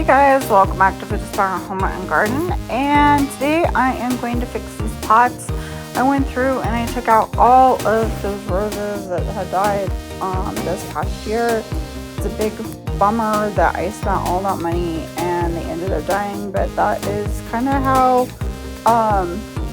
guys, welcome back to Food Star Home and Garden, and today I am going to fix these pots. I went through and I took out all of those roses that had died this past year. It's a big bummer that I spent all that money and they ended up dying, but that is kind of how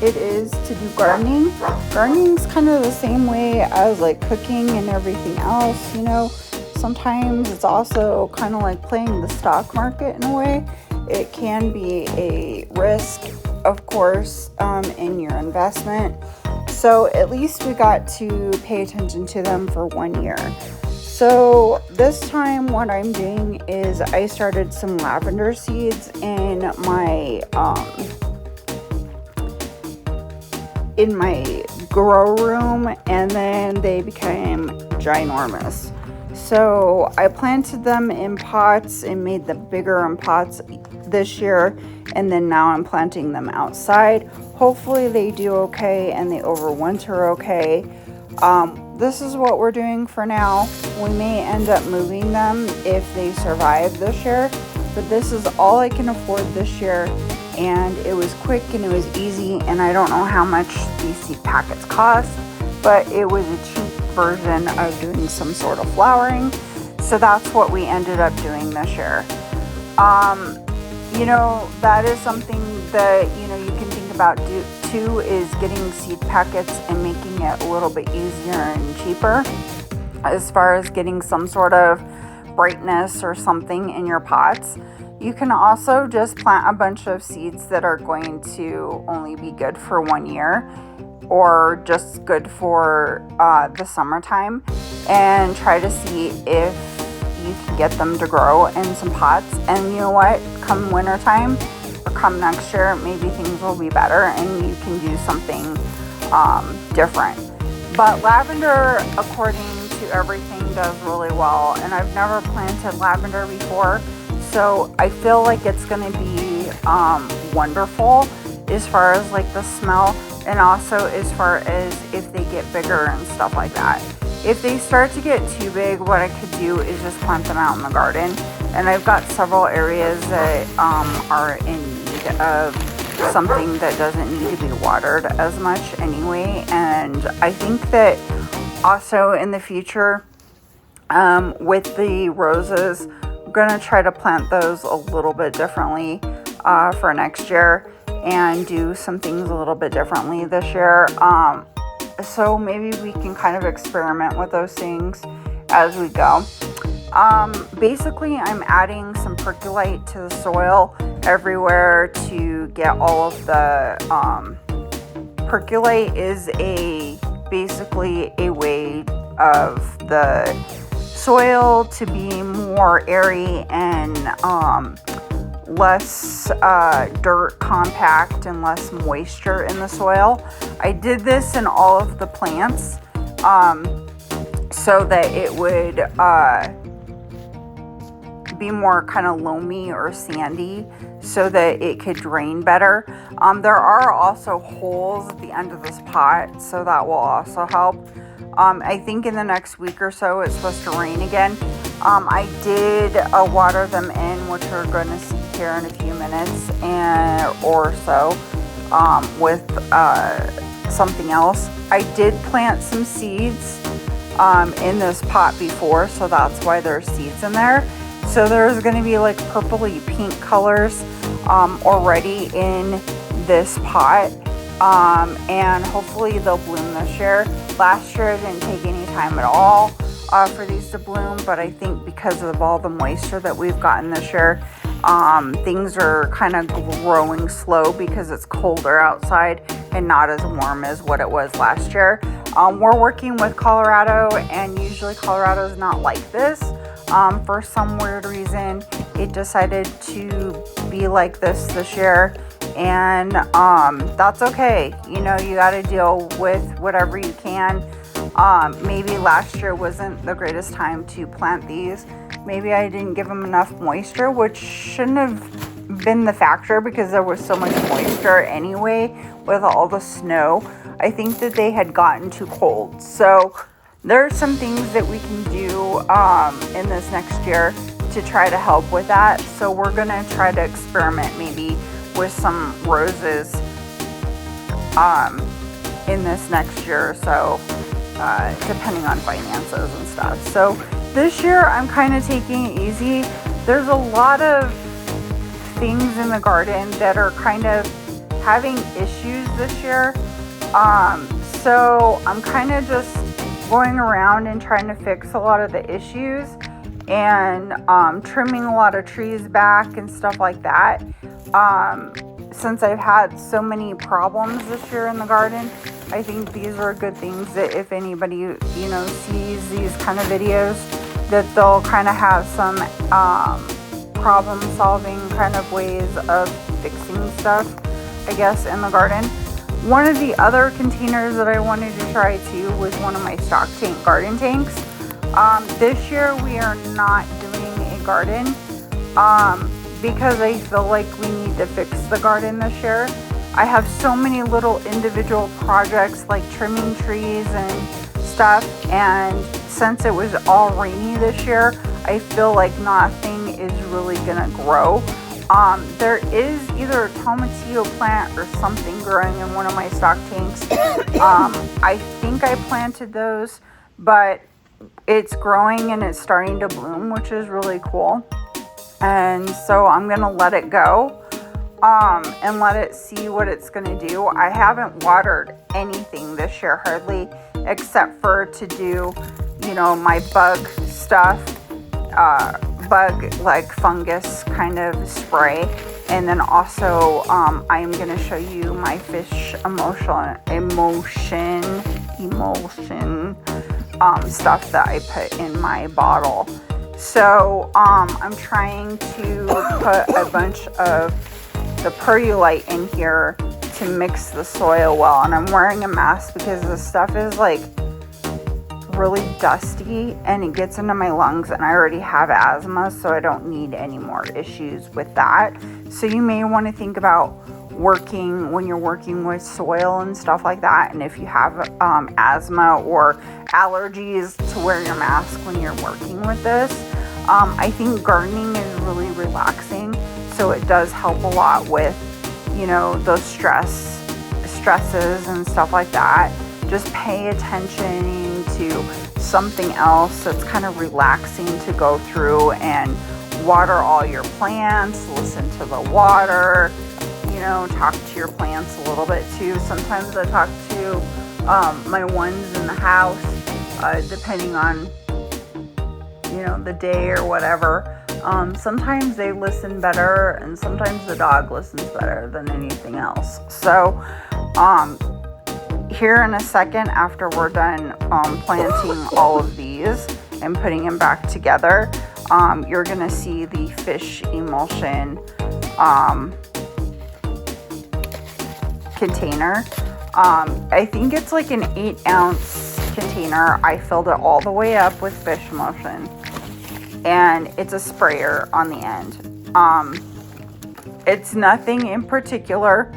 it is to do gardening. Gardening's kind of the same way as like cooking and everything else, you know. Sometimes it's also kind of like playing the stock market in a way. It can be a risk, of course, in your investment. So at least we got to pay attention to them for 1 year. So this time what I'm doing is I started some lavender seeds in my grow room, and then they became ginormous. So I planted them in pots and made them bigger in pots this year, and then now I'm planting them outside. Hopefully they do okay and they overwinter okay. This is what we're doing for now. We may end up moving them if they survive this year, but this is all I can afford this year, and it was quick and it was easy, and I don't know how much these seed packets cost, but it was a cheap version of doing some sort of flowering. So that's what we ended up doing this year. You know, that is something that, you know, you can think about too, is getting seed packets and making it a little bit easier and cheaper as far as getting some sort of brightness or something in your pots. You can also just plant a bunch of seeds that are going to only be good for 1 year, or just good for the summertime, and try to see if you can get them to grow in some pots. And you know what, come wintertime or come next year, maybe things will be better and you can do something different. But lavender, according to everything, does really well, and I've never planted lavender before, so I feel like it's going to be wonderful as far as like the smell, and also as far as if they get bigger and stuff like that. If they start to get too big, what I could do is just plant them out in the garden. And I've got several areas that are in need of something that doesn't need to be watered as much anyway. And I think that also in the future, with the roses, I'm going to try to plant those a little bit differently for next year, and do some things a little bit differently this year. So maybe we can kind of experiment with those things as we go. Basically, I'm adding some percolate to the soil everywhere to get all of the percolate is basically a way of the soil to be more airy and less dirt compact and less moisture in the soil. I did this in all of the plants so that it would be more kind of loamy or sandy so that it could drain better. There are also holes at the end of this pot, so that will also help. I think in the next week or so it's supposed to rain again. I did water them in, which we're going to see here in a few minutes or so with something else. I did plant some seeds in this pot before, so that's why there's seeds in there. So there's going to be like purpley pink colors already in this pot, and hopefully they'll bloom this year. Last year it didn't take any time at all for these to bloom, but I think because of all the moisture that we've gotten this year, things are kind of growing slow because it's colder outside and not as warm as what it was last year. We're working with Colorado, and usually Colorado is not like this. For some weird reason, it decided to be like this year, and that's okay. You know, you got to deal with whatever you can. Maybe last year wasn't the greatest time to plant these. Maybe I didn't give them enough moisture, which shouldn't have been the factor because there was so much moisture anyway with all the snow. I think that they had gotten too cold. So there are some things that we can do in this next year to try to help with that. So we're gonna try to experiment maybe with some roses in this next year or so, depending on finances and stuff. So this year I'm kind of taking it easy. There's a lot of things in the garden that are kind of having issues this year. So I'm kind of just going around and trying to fix a lot of the issues and trimming a lot of trees back and stuff like that. Since I've had so many problems this year in the garden, I think these are good things that if anybody, you know, sees these kind of videos, that they'll kind of have some problem solving kind of ways of fixing stuff, I guess, in the garden. One of the other containers that I wanted to try too was one of my stock tank garden tanks. This year we are not doing a garden because I feel like we need to fix the garden this year. I have so many little individual projects like trimming trees and stuff, and since it was all rainy this year, I feel like nothing is really gonna grow. There is either a tomatillo plant or something growing in one of my stock tanks. I think I planted those, but it's growing and it's starting to bloom, which is really cool. And so I'm gonna let it go and let it see what it's gonna do. I haven't watered anything this year hardly, except for to do, you know, my bug stuff, bug like fungus kind of spray. And then also I am going to show you my fish emulsion stuff that I put in my bottle. So I'm trying to put a bunch of the perlite in here to mix the soil well, and I'm wearing a mask because the stuff is like really dusty and it gets into my lungs, and I already have asthma, so I don't need any more issues with that. So you may want to think about when you're working with soil and stuff like that, and if you have asthma or allergies, to wear your mask when you're working with this. I think gardening is really relaxing, so it does help a lot with, you know, those stresses and stuff like that. Just pay attention to something else that's kind of relaxing to go through and water all your plants, listen to the water, you know, talk to your plants a little bit too. Sometimes I talk to my ones in the house, depending on, you know, the day or whatever. Sometimes they listen better, and sometimes the dog listens better than anything else. So, here in a second, after we're done planting all of these and putting them back together, you're gonna see the fish emulsion container. I think it's like an 8-ounce container. I filled it all the way up with fish emulsion, and it's a sprayer on the end. It's nothing in particular.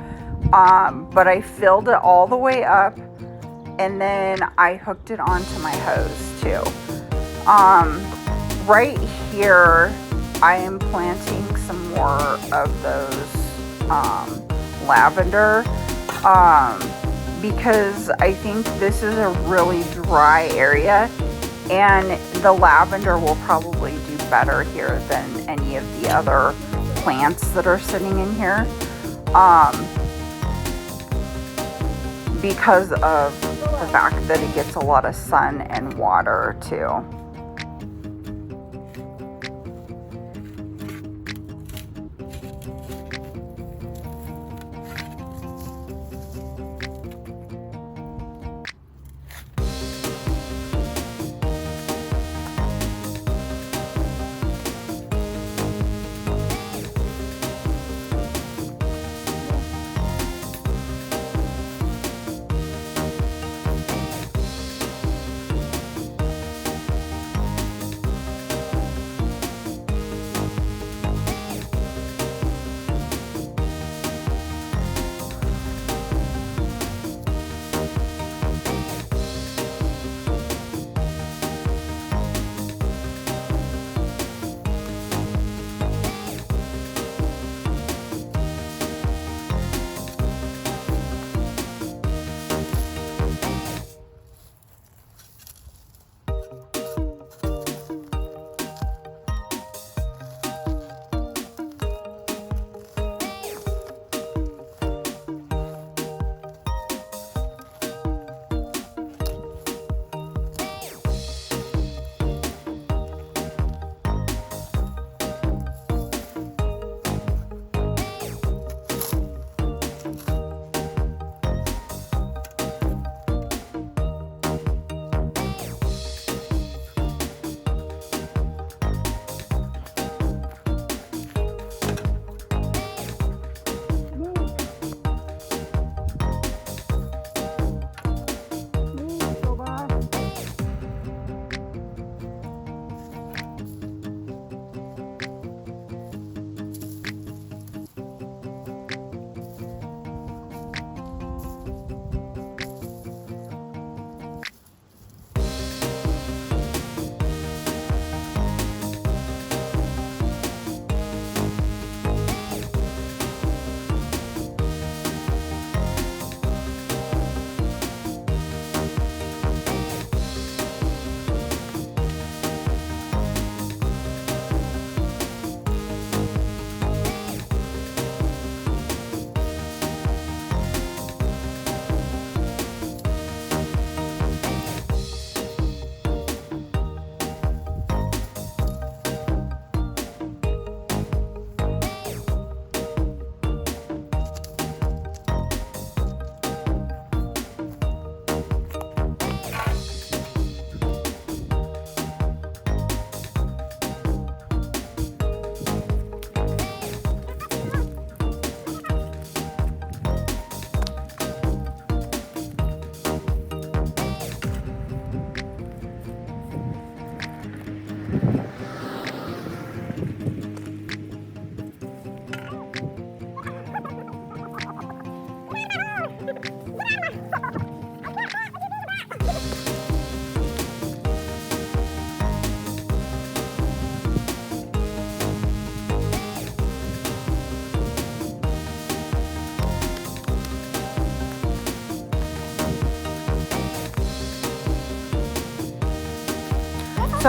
But I filled it all the way up, and then I hooked it onto my hose too. Right here, I am planting some more of those lavender, because I think this is a really dry area, and the lavender will probably do better here than any of the other plants that are sitting in here. Because of the fact that it gets a lot of sun and water too.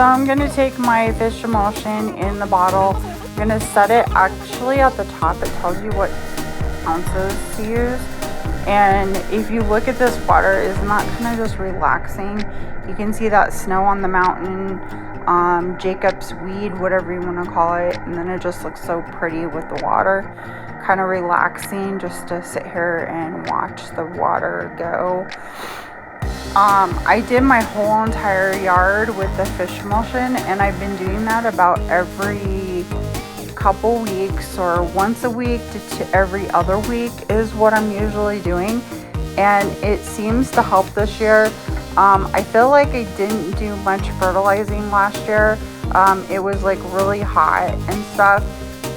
So I'm going to take my fish emulsion in the bottle. I'm going to set it actually at the top. It tells you what ounces to use. And if you look at this water, isn't that kind of just relaxing? You can see that snow on the mountain, Jacob's weed, whatever you want to call it. And then it just looks so pretty with the water. Kind of relaxing just to sit here and watch the water go. I did my whole entire yard with the fish emulsion, and I've been doing that about every couple weeks, or once a week to every other week is what I'm usually doing, and it seems to help this year. I feel like I didn't do much fertilizing last year. It was like really hot and stuff,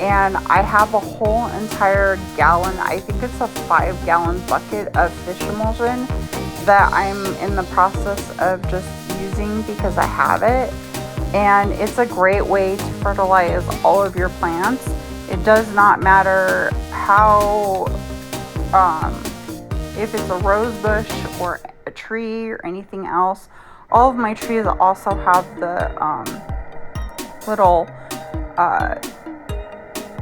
and I have a whole entire gallon, I think it's a 5-gallon bucket of fish emulsion that I'm in the process of just using because I have it. And it's a great way to fertilize all of your plants. It does not matter how, if it's a rose bush or a tree or anything else. All of my trees also have the little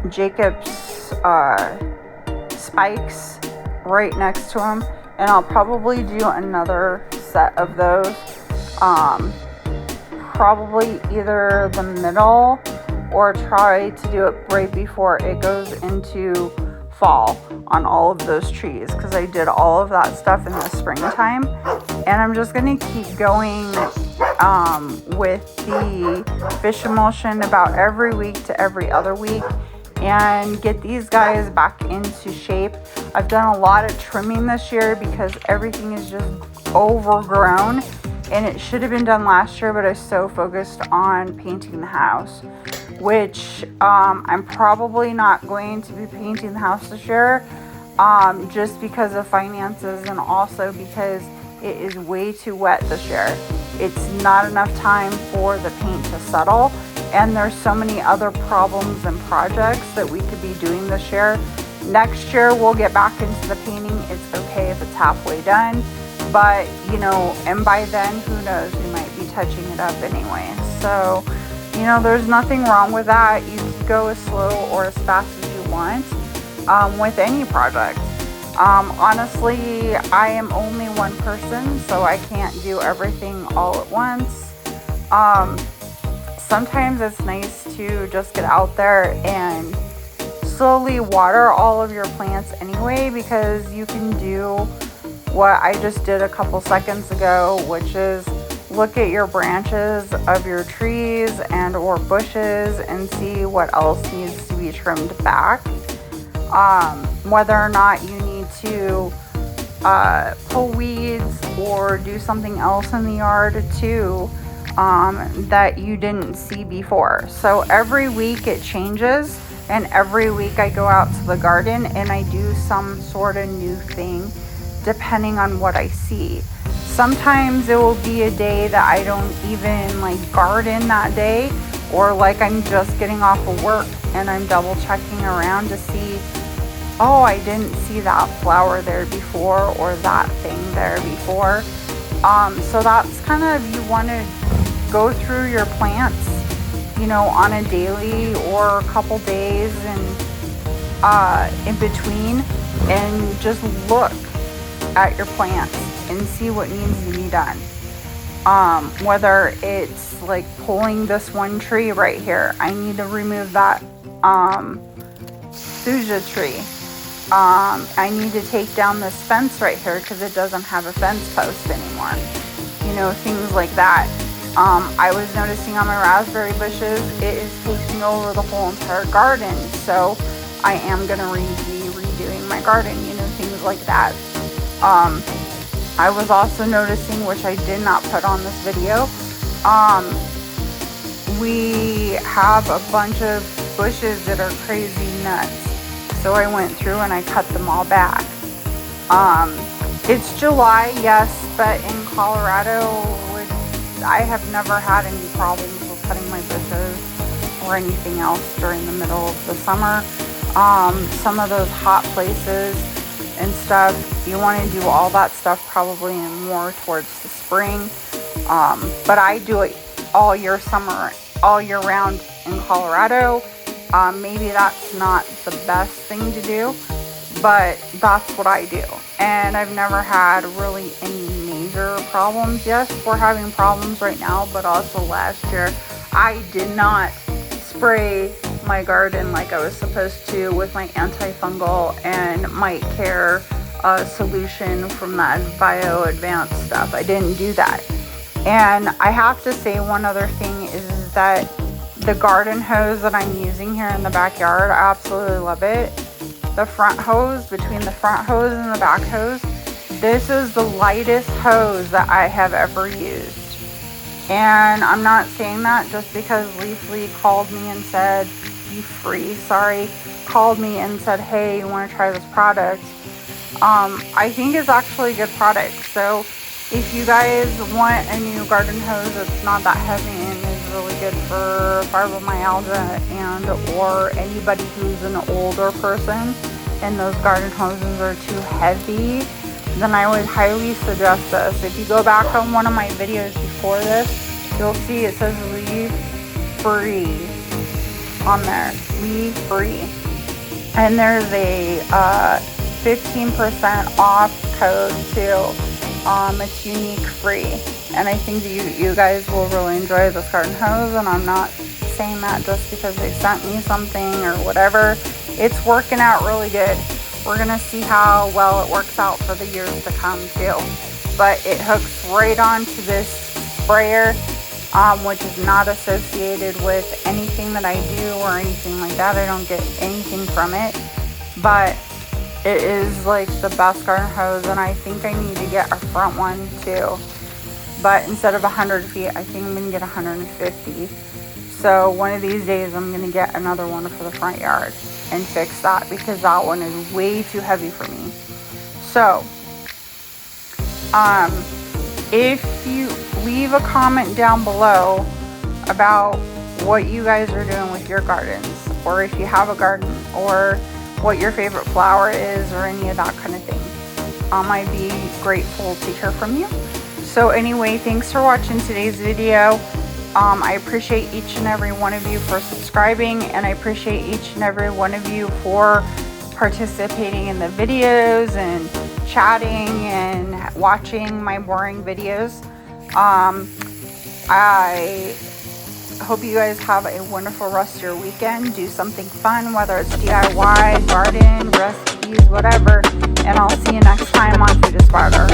Jacob's spikes right next to them. And I'll probably do another set of those. Probably either the middle or try to do it right before it goes into fall on all of those trees, because I did all of that stuff in the springtime. And I'm just going to keep going with the fish emulsion about every week to every other week and get these guys back into shape. I've done a lot of trimming this year because everything is just overgrown, and it should have been done last year, but I was so focused on painting the house, which I'm probably not going to be painting the house this year, just because of finances, and also because it is way too wet this year. It's not enough time for the paint to settle, and there's so many other problems and projects that we could be doing this year. Next year we'll get back into the painting. It's okay if it's halfway done, but you know, and by then, who knows, we might be touching it up anyway. So, you know, there's nothing wrong with that. You can go as slow or as fast as you want with any project. Honestly, I am only one person, so I can't do everything all at once. Sometimes it's nice to just get out there and slowly water all of your plants anyway, because you can do what I just did a couple seconds ago, which is look at your branches of your trees and or bushes and see what else needs to be trimmed back. Whether or not you need to pull weeds or do something else in the yard too, that you didn't see before. So every week it changes, and every week I go out to the garden and I do some sort of new thing depending on what I see. Sometimes it will be a day that I don't even like garden that day, or like I'm just getting off of work and I'm double checking around to see, oh, I didn't see that flower there before, or that thing there before. So that's kind of, you want to go through your plants, you know, on a daily or a couple days and in between, and just look at your plants and see what needs to be done. Whether it's like pulling this one tree right here, I need to remove that thuja tree. I need to take down this fence right here because it doesn't have a fence post anymore. You know, things like that. I was noticing on my raspberry bushes, it is taking over the whole entire garden. So I am going to be redoing my garden, you know, things like that. I was also noticing, which I did not put on this video, we have a bunch of bushes that are crazy nuts. So I went through and I cut them all back. It's July, yes, but in Colorado, I have never had any problems with cutting my bushes or anything else during the middle of the summer. Some of those hot places and stuff, you want to do all that stuff probably more towards the spring. But I do it all year round in Colorado. Maybe that's not the best thing to do, but that's what I do. And I've never had really any major problems. Yes, we're having problems right now, but also last year I did not spray my garden like I was supposed to with my antifungal and mite care solution from that Bio Advanced stuff. I didn't do that. And I have to say one other thing is that the garden hose that I'm using here in the backyard, I absolutely love it. The front hose, between the front hose and the back hose, this is the lightest hose that I have ever used. And I'm not saying that just because Leafly called me and said, called me and said, hey, you want to try this product? I think it's actually a good product. So if you guys want a new garden hose that's not that heavy and is really good for fibromyalgia and or anybody who's an older person and those garden hoses are too heavy, then I would highly suggest this. If you go back on one of my videos before this, you'll see it says leaf free on there, leaf free. And there's a 15% off code too. It's unique free, and I think you guys will really enjoy this garden hose. And I'm not saying that just because they sent me something or whatever. It's working out really good. We're gonna see how well it works out for the years to come too. But it hooks right onto this sprayer, which is not associated with anything that I do or anything like that. I don't get anything from it, but it is like the best garden hose, and I think I need to get a front one too. But instead of 100 feet, I think I'm gonna get 150. So one of these days I'm gonna get another one for the front yard and fix that, because that one is way too heavy for me. So if you leave a comment down below about what you guys are doing with your gardens, or if you have a garden, or what your favorite flower is, or any of that kind of thing, I'd be grateful to hear from you. So anyway, thanks for watching today's video. I appreciate each and every one of you for subscribing, and I appreciate each and every one of you for participating in the videos and chatting and watching my boring videos. I hope you guys have a wonderful rest of your weekend. Do something fun, whether it's DIY, garden, recipes, whatever. And I'll see you next time on Food Aspire.